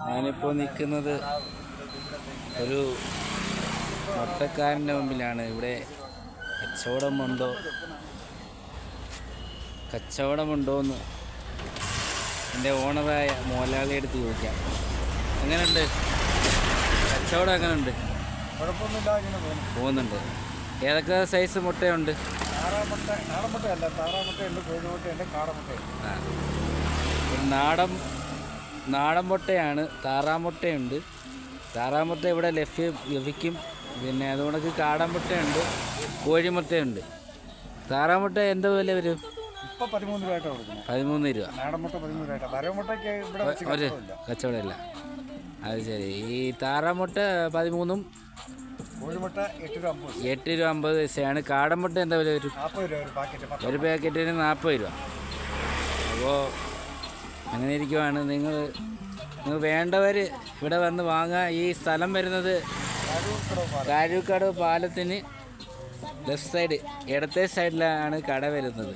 ഞാനിപ്പോൾ നിൽക്കുന്നത് ഒരു മുട്ടക്കാരൻ്റെ മുമ്പിലാണ്. ഇവിടെ കച്ചവടമുണ്ടോയെന്ന് എൻ്റെ ഓണറായ മോലാളിയുടെ അടുത്ത് ചോദിക്കാം. എങ്ങനെയുണ്ട് കച്ചവടം? എങ്ങനെയുണ്ട്? കുഴപ്പമൊന്നുമില്ല, ഇങ്ങനെ പോകുന്നുണ്ട്. ഏതൊക്കെ സൈസ് മുട്ടയുണ്ട്? താറാമുട്ടയല്ല, താറാമുട്ടയുണ്ട്, കോഴിമുട്ടയുണ്ട്, കാടമുട്ടയുണ്ട്. ഒരു നാടൻ മുട്ടയാണ്. താറാമുട്ടയുണ്ട്. താറാമുട്ട ഇവിടെ ലഭിക്കും. പിന്നെ അതുകൊണ്ട് കാടമുട്ടയുണ്ട്, കോഴിമുട്ടയുണ്ട്. താറാമുട്ട എന്താ വില വരും? ഇപ്പം 13 രൂപയായിട്ടാണ് കൊടുക്കുന്നത്. 13 രൂപ. നാടൻമുട്ട 13 രൂപ. വരമുട്ടയ്ക്ക് ഇവിടെ ഒരു കച്ചവടമില്ല. അത് ശരി. ഈ താറാമുട്ട 13ഉം കോഴിമുട്ട 8 രൂപ 50. 8 രൂപ 50 പൈസയാണ്. കാടമുട്ട എന്താ വില വരും? 40 രൂപ ഒരു പാക്കറ്റ്. ഒരു പാക്കറ്റിന് 40 രൂപ. അപ്പോൾ അങ്ങനെ ഇരിക്കുവാണ്. നിങ്ങൾ വേണ്ടവർ ഇവിടെ വന്ന് വാങ്ങാൻ. ഈ സ്ഥലം വരുന്നത് കാരൂക്കാട് പാലത്തിന് ലെഫ്റ്റ് സൈഡ്, ഇടത്തെ സൈഡിലാണ് കട വരുന്നത്.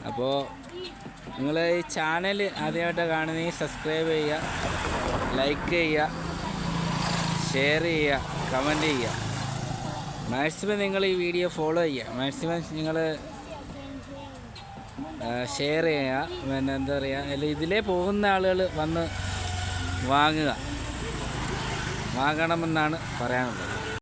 അപ്പോൾ നിങ്ങൾ ഈ ചാനൽ ആദ്യമായിട്ട് കാണുന്നെങ്കിൽ സബ്സ്ക്രൈബ് ചെയ്യുക, ലൈക്ക് ചെയ്യുക, ഷെയർ ചെയ്യുക, കമൻറ്റ് ചെയ്യുക. മാക്സിമം നിങ്ങൾ ഈ വീഡിയോ ഫോളോ ചെയ്യുക. മാക്സിമം നിങ്ങൾ ഷെയർ ചെയ്യുക. പിന്നെ എന്താ പറയുക, അല്ല ഇതിലേ പോകുന്ന ആളുകൾ വന്ന് വാങ്ങണമെന്നാണ് പറയാനുള്ളത്.